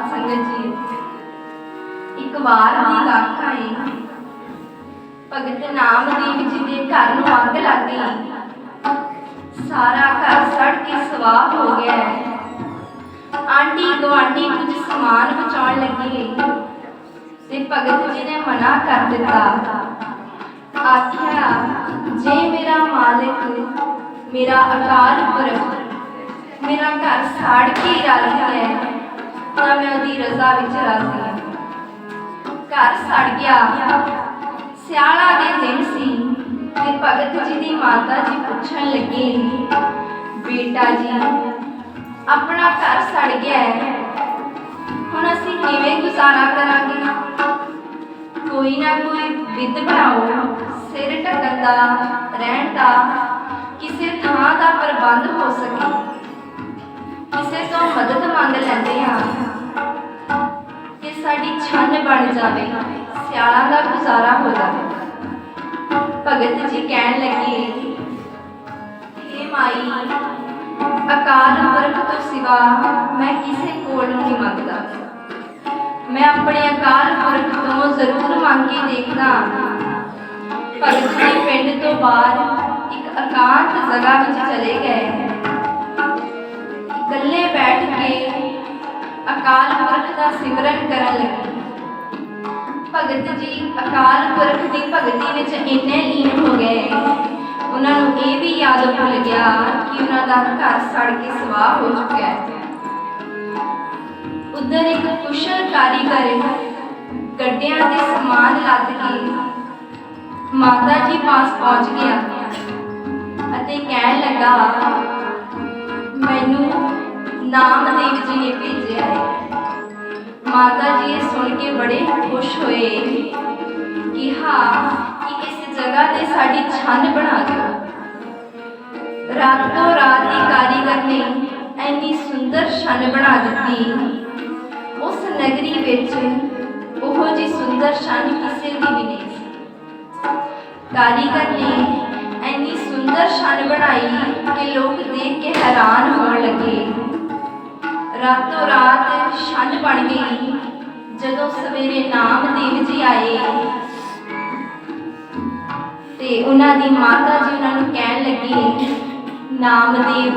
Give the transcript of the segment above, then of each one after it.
संगत जी एक बार की गाथा है। भगत नामदेव जी के घर नूं अग लग गई। सारा घर सड़ के स्वाह हो गया। आंटी गुआंढी कुछ समान बचाउण लगे ते भगत जी ने मना कर दिता। आख्या जे मेरा मालिक मेरा अकाल पुरख मेरा घर साड़ के राजी है ਤਾਂ मैं ਉਹਦੀ रज़ा विच राजी हाँ। घर सड़ गया। सियाला दे दिन सी ते भगत जी दी माता जी पुछण लगे, बेटा जी अपना घर सड़ गया है, हुण असीं किवें गुजारा करांगे? कोई ना कोई विध बनाओ, सिर ढकण दा, रहण दा, किसी थां दा प्रबंध हो सके। किसी तो मदद मंग लैंदे हां कि साडी छन बन जावे, सियाला दा गुजारा हो जावे। भगत जी कहण लगे, हे माई अकाल पुरख तो सिवा मैं किसी कोल नहीं मंगदा। मैं अपने अकाल पुरख तो जरूर मंग के देखदा। भगत जी पिंड तो बाहर एक एकांत जगह विच चले गए। इकल्ले बैठ के अकाल पुरख का सिमरन करन लगे। भगत जी अकाल पुरख की भगती विच इन्ने लीन हो गए, उन्होंने ये भी याद भुल गया कि उन्होंने घर सड़ के स्वाह हो चुका है। उधर एक कुशल कारीगर गड्डियां दे समान लद के माता जी पास पहुंच गया अते कहन लगा, मैनू नामदेव जी ने भेजा है। माता जी ये सुन के बड़े खुश हुए कि हाँ कि इस जगह ते साडी छन बना दो। रातों रात ही कारीगर ने इन्नी सुंदर छन बना दी। उस नगरी विच ओहो जी सुंदर छन किसी की भी नहीं सी। कारीगर ने इन्नी सुंदर छन बनाई कि लोग देख के हैरान होने लगे। रातों रात छन बन गई। जदों सवेरे नामदेव जी आए ते उन्हां दी माता जी उन्हां नूं कहण लगी, नामदेव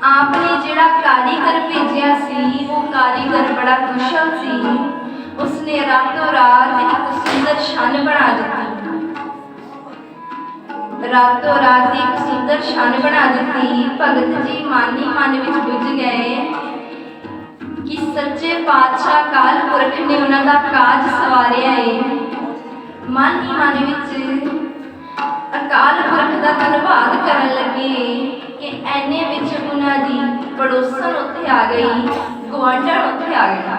आपने जिहड़ा कारीगर भेजिया सी वो कारीगर बड़ा कुशल सी। उसने रातों रात एक सुंदर छन बना दी। रातों रात एक सुंदर छन बना दी। भगत जी मन ही मन विच बुझ गए कि सच्चे पातशाह काल पुरख ने उन्हां दा काज सवारिया है। मन ही मन विच अकाल पुरख दा धन्नवाद करन लगे कि ऐने विच उन्हां दी पड़ोसन उत्थे आ गई, गुआंढण उत्थे आ गया।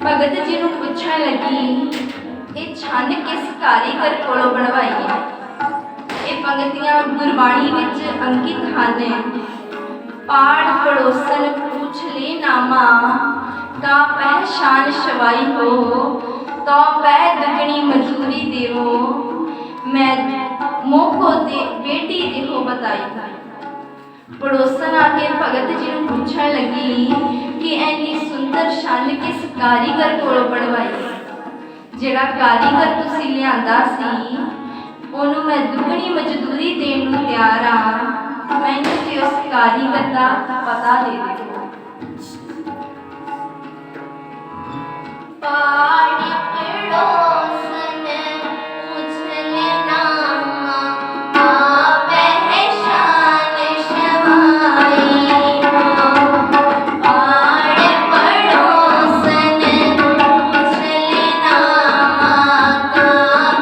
भगत जी नूं पुछण लगी, ये छन किस कारीगर कोलों बनवाई है? ये पंक्तियां गुरबाणी विच अंकित हैं। पाठ पड़ोसन पूछ ले नामा, का पहचान शवाई हो, तो पै दुगनी मजूरी देवो, मैं मोको दे बेटी देहो बताई। पड़ोसन आके भगत जी नूं पूछण लगी कि इन्नी सुंदर छन किस कारीगर कोलों बनवाई? जिहड़ा कारीगर तुसीं लिआंदा सी ओनू मैं दुगनी मजदूरी देण नूं तैयार हाँ। मैनूं ते उस कारीगर दा पता दे दिओ। पाड़ पड़ोसन पूछ ले नामा, का पहचान शवाई हो। पाड़ पड़ोसन पूछ ले नामा, का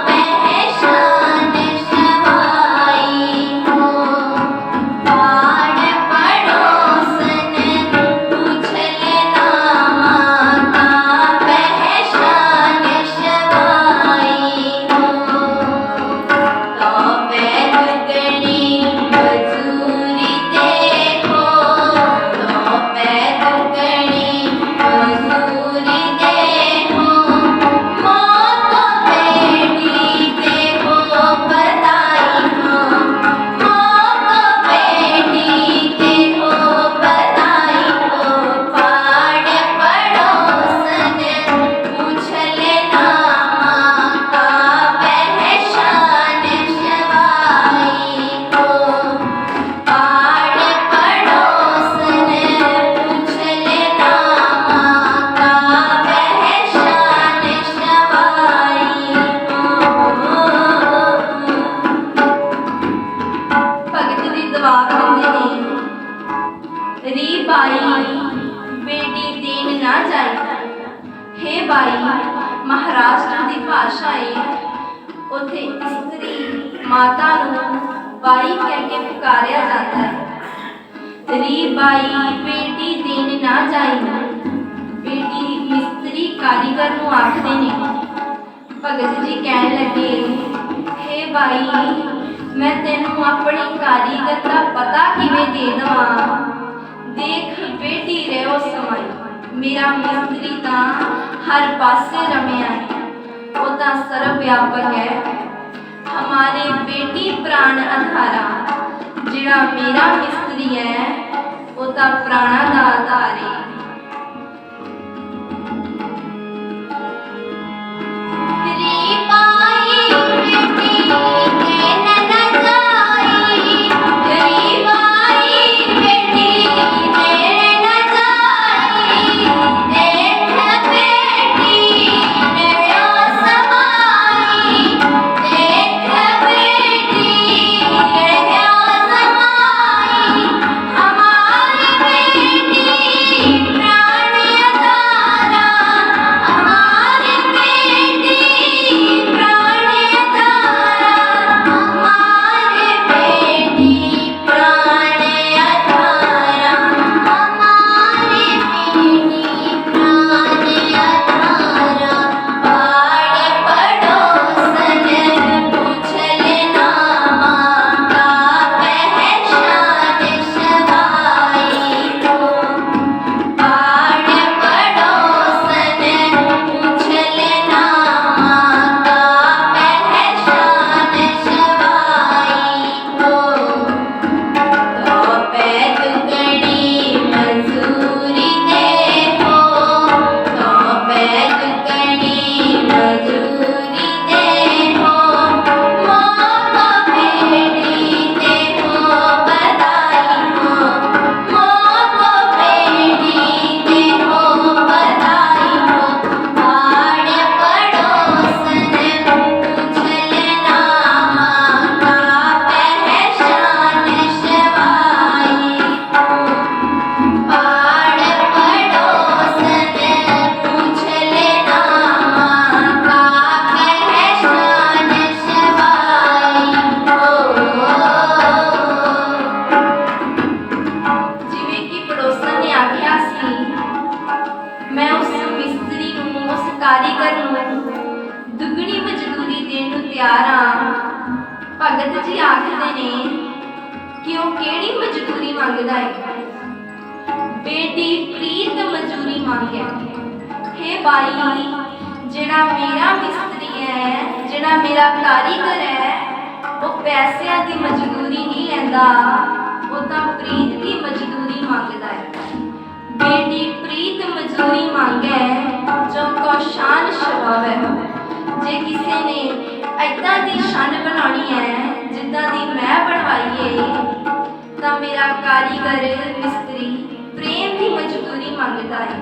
पहचान शवाई हो। पाड़ पड़ोसन बाई महाराष्ट्र की भाषा है। उत्थे स्त्री माता नूं बाई कह के पुकारिया जाता है। री बाई बेटी देन ना जाई, बेटी मिस्त्री कारीगर नूं आखदे ने। भगत जी कहन लगे, हे बाई मैं तेनू अपनी कारीगर का पता किवें दे दवां? देख बेटी रहो समाई, मेरा मिस्त्री तां हर पासे रमिया है, वो तां सर्व व्यापक है। हमारे बेटी प्राण आधारा, जिहड़ा मेरा मिस्त्री है वो तां प्राणा दा आधार है। भगत जी आखते ने कि वो केड़ी मजदूरी मंगदा है? बेटी प्रीत मजदूरी मांगे। हे बाई जिहड़ा मेरा मिस्त्री है, जिहड़ा मेरा कारीगर है, वो पैसों की मजदूरी नहीं लैंदा, वो तां प्रीत की मजदूरी मंगदा है। बेटी प्रीत मजदूरी मांगे जो कौशान शबावे। जे किसी ने इदां दी छन बनानी है जिद्दां दी मैं बनवाई है, तां मेरा कारीगर मिस्त्री प्रेम की मजदूरी मंगदा है।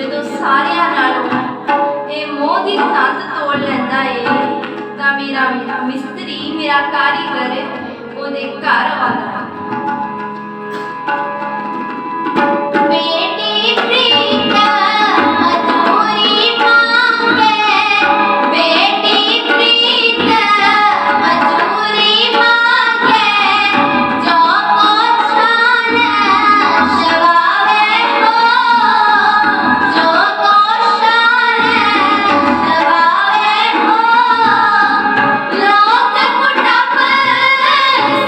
ਜਦੋਂ ਸਾਰਿਆਂ ਨਾਲੋਂ ਇਹ ਮੋਹ ਦੀ ਤੰਦ ਤੋੜ ਲੈਂਦਾ ਏ ਤਾਂ ਮੇਰਾ ਮਿਸਤਰੀ, ਮੇਰਾ ਕਾਰੀਗਰ ਉਹਦੇ ਘਰ ਆਉਂਦਾ। बेटी प्रीत मधुरी मांगे, बेटी प्रीत मधुरी मांगे, जो को छान शवावे हो, जो को शान शवावे हो, लोक कुटुंब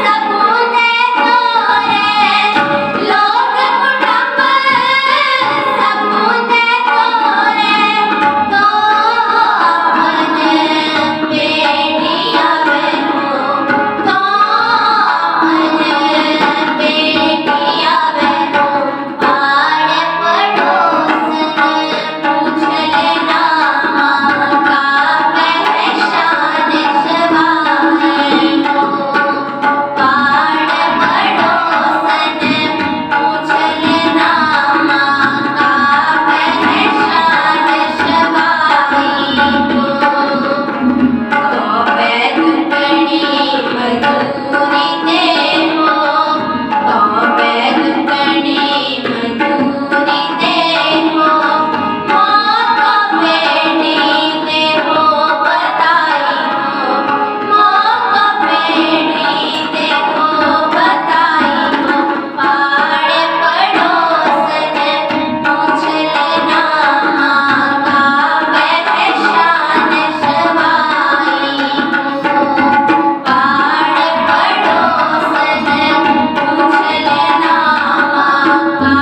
सबूते तोरे, लोक कुटुंब सबूते तोरे, तो अपन बेटी आवे हो, तो अपन बेटी आवे हो, पाड़ पड़ोसन पूछ लेना माँ का पहचान शवाई हो, पाड़ पड़ोसन पूछ लेना माँ का पहचान शवाई हो, तो बैगुकड़ी मधुरी दे हो, तो बैगुकड़ी मधुरी दे हो, माँ का बेटी दे हो बताई हो, माँ का बेटी दे हो बताई हो, पाड़ पड़ोसन पूछ लेना माँ का पहचान शवाई हो, पाड़ पड़ोसन पूछ लेना माँ का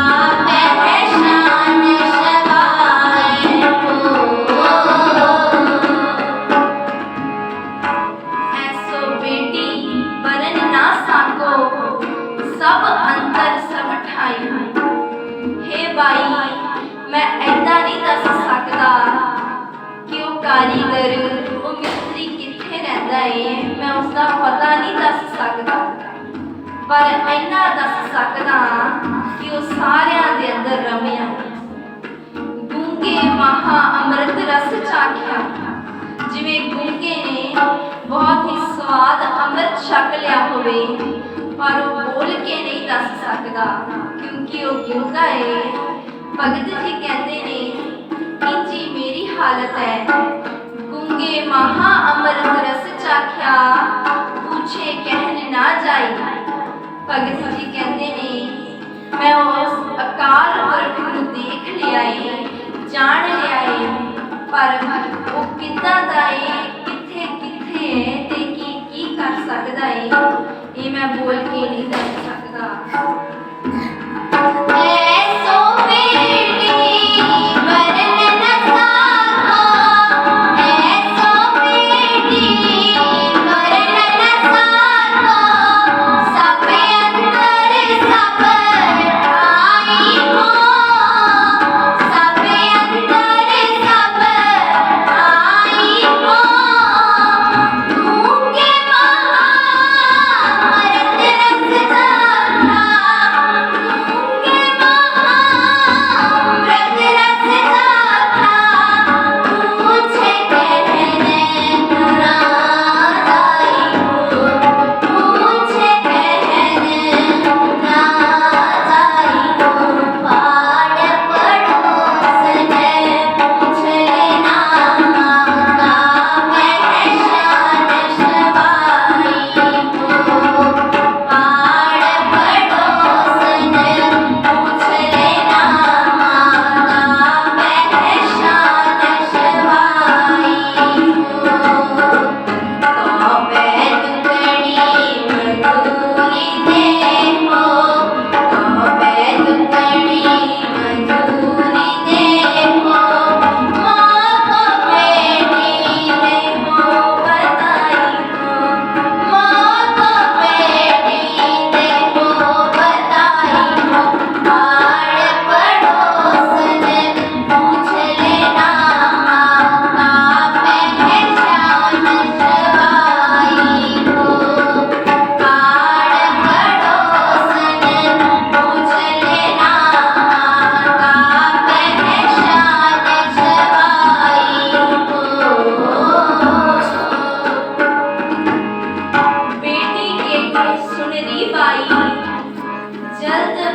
पहचान शवाई हो। ऐसो बेटी बरन ना साको, सब अंतर सब ठाई। हे बाई, मैं ऐदा नहीं दस सकदा कि ਉਹ ਕਾਰੀਗਰ, ਉਹ ਮਿਸਤਰੀ ਕਿੱਥੇ ਰਹਿੰਦਾ ਏ, ਮੈਂ ਉਸਦਾ ਪਤਾ ਨਹੀਂ ਦੱਸ ਸਕਦਾ, ਪਰ ਇੰਨਾ ਦੱਸ ਸਕਦਾ ਕਿ ਉਹ ਸਾਰਿਆਂ ਦੇ ਅੰਦਰ ਰਮਿਆ। ਗੂੰਗੇ ਮਹਾ ਅੰਮ੍ਰਿਤ ਰਸ ਚਾਖਿਆ, ਜਿਵੇਂ ਗੂੰਗੇ ਨੇ ਬਹੁਤ ਹੀ ਸਵਾਦ ਅੰਮ੍ਰਿਤ ਛਕ ਲਿਆ ਹੋਵੇ, ਪਰ ਉਹ ਬੋਲ ਕੇ ਨਹੀਂ ਦੱਸ ਸਕਦਾ ਕਿਉਂਕਿ ਉਹ ਗੂੰਗਾ ਏ। ਭਗਤ ਜੀ ਕਹਿੰਦੇ ਨੇ, ਇੰਜੀ ਮੇਰੀ ਹਾਲਤ ਹੈ, ਗੂੰਗੇ ਮਹਾ ਅੰਮ੍ਰਿਤ ਰਸ ਚਾਖਿਆ, पूछे कहन ना जाई। भगत जी कहते ने, मैं उस अकाल पुरख नूं देख लिया है, जान लिया है, पर वो किद्दां दा है, किथे किथे है ते की कर सकदा है, ये मैं बोल के नहीं दस सकदा। ऐसो बेटी बरन न साको, ऐसो बेटी बरन न साको, सब अंतर सब ठाई हो, सब अंतर सब ठाई हो, गूंगे महा अमृत रस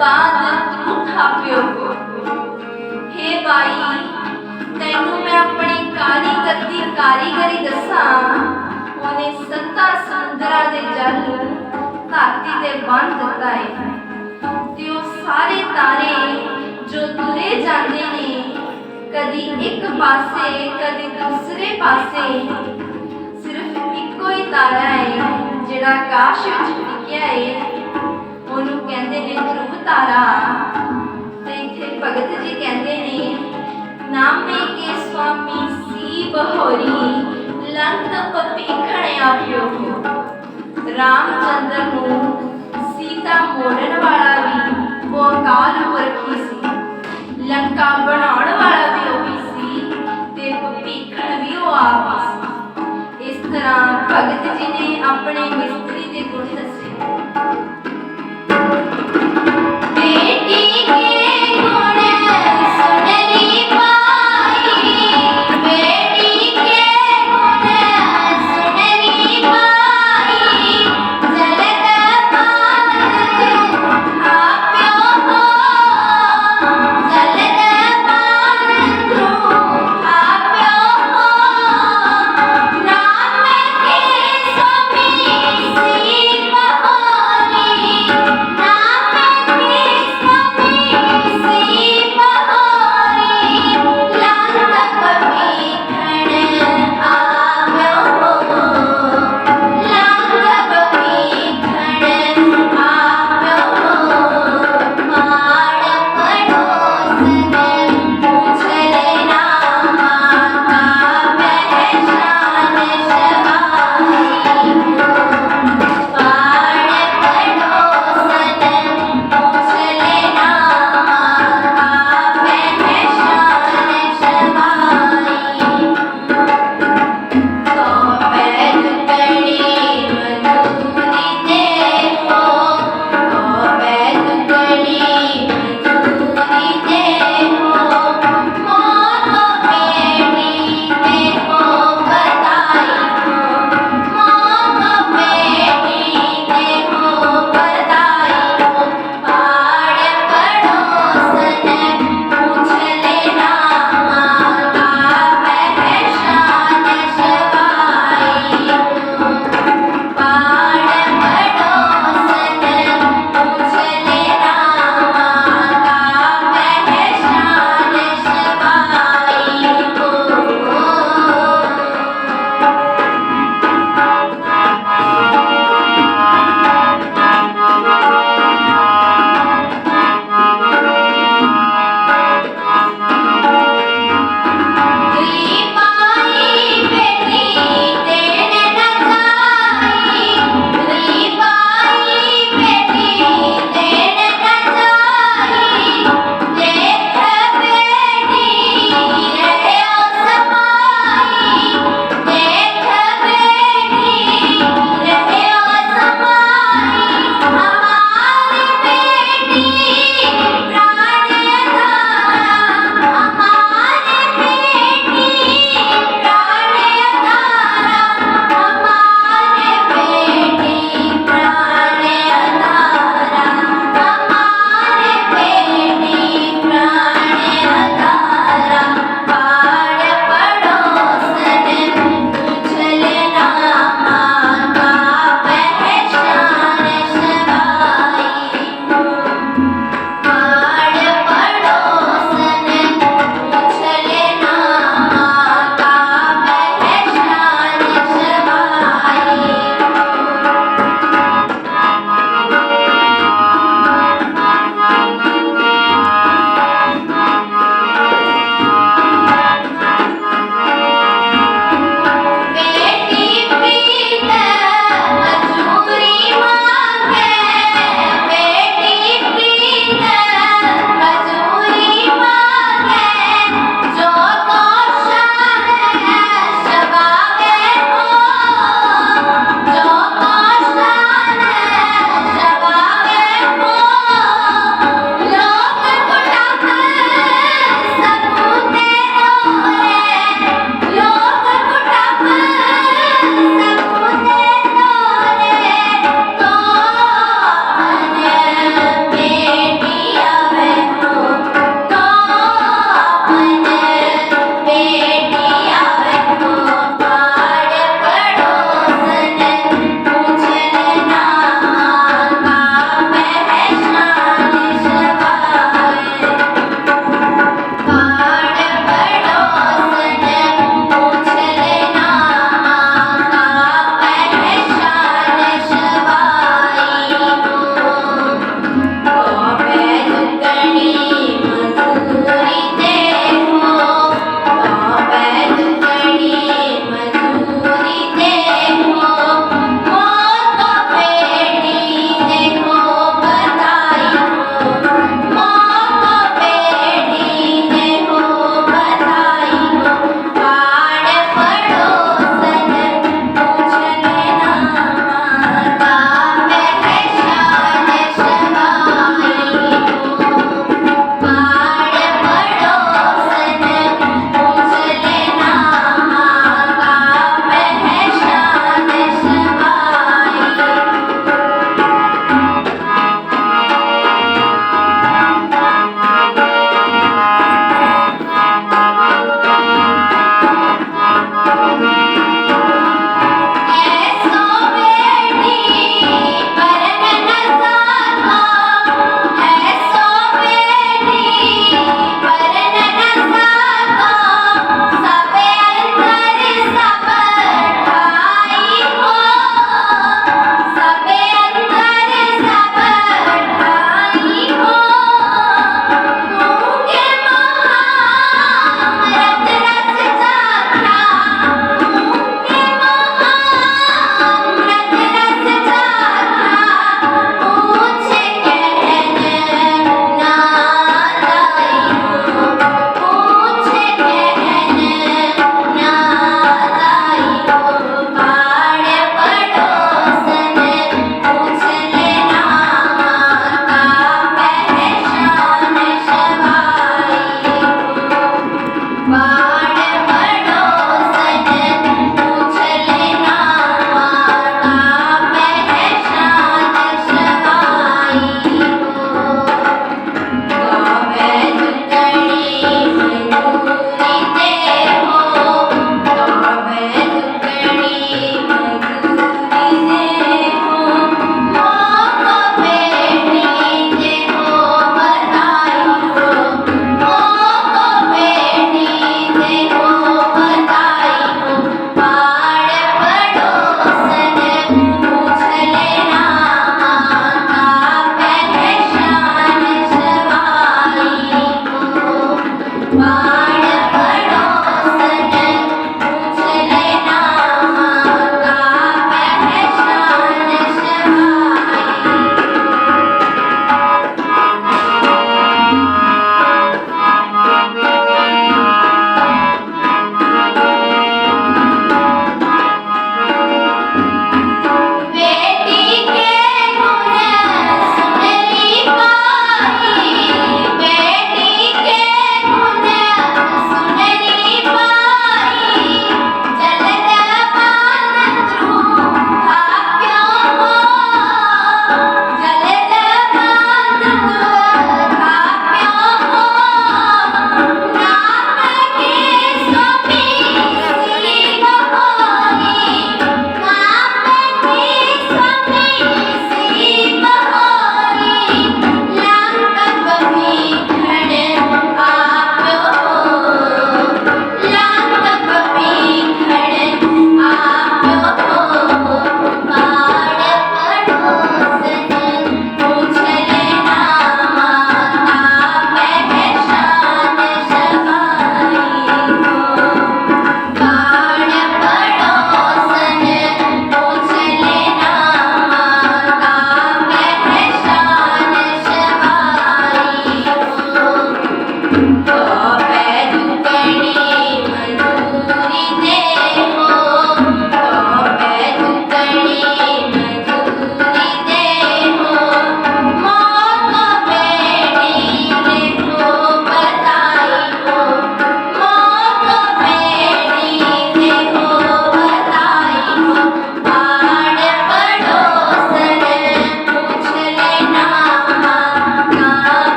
ਬਾਅਦ ਝੂਠਾ ਪਿਓ। ਹੇ ਬਾਈ, ਤੈਨੂੰ ਮੈਂ ਆਪਣੀ ਕਾਰੀਗਰ ਦੀ ਕਾਰੀਗਰੀ ਦੱਸਾਂ। ਉਹਨੇ 7 ਸਮੁੰਦਰਾਂ ਦੇ ਜਲ ਨੂੰ ਧਰਤੀ ਤੇ ਬੰਨ੍ਹ ਦਿੱਤਾ ਹੈ ਤੇ ਉਹ ਸਾਰੇ ਤਾਰੇ ਜੋ ਤੁਰੇ ਜਾਂਦੇ ਨੇ, ਕਦੀ ਇੱਕ ਪਾਸੇ ਕਦੀ ਦੂਸਰੇ ਪਾਸੇ, ਸਿਰਫ ਇੱਕੋ ਹੀ ਤਾਰਾ ਹੈ ਜਿਹੜਾ ਆਕਾਸ਼ ਵਿੱਚ ਟਿਕਿਆ ਹੈ, ਉਹਨੂੰ ਕਹਿੰਦੇ ਨੇ ਧਰੁਵ ਤਾਰਾ। ਤੇ ਇੱਥੇ ਭਗਤ ਜੀ ਕਹਿੰਦੇ ਨੇ, ਨਾਮੇ ਕੇ ਸਵਾਮੀ ਸੀ ਬਹੋਰੀ, ਲੰਕ ਪਪੀਖਣ ਆਪਿਓ। ਰਾਮਚੰਦਰ ਨੂੰ ਸੀਤਾ ਮੋੜਨ ਵਾਲਾ ਵੀ ਉਹ ਅਕਾਲ ਪੁਰਖ ਹੀ ਸੀ, ਲੰਕਾ ਬਣਾਉਣ ਵਾਲਾ ਵੀ ਉਹੀ ਸੀ ਤੇ ਭੀਖਣ ਵੀ ਉਹ ਆਪ ਹੀ ਸੀ। ਇਸ ਤਰ੍ਹਾਂ ਭਗਤ ਜੀ ਨੇ ਆਪਣੇ ਮਿਸਤਰੀ ਦੇ ਗੁਣ ਦੱਸੇ।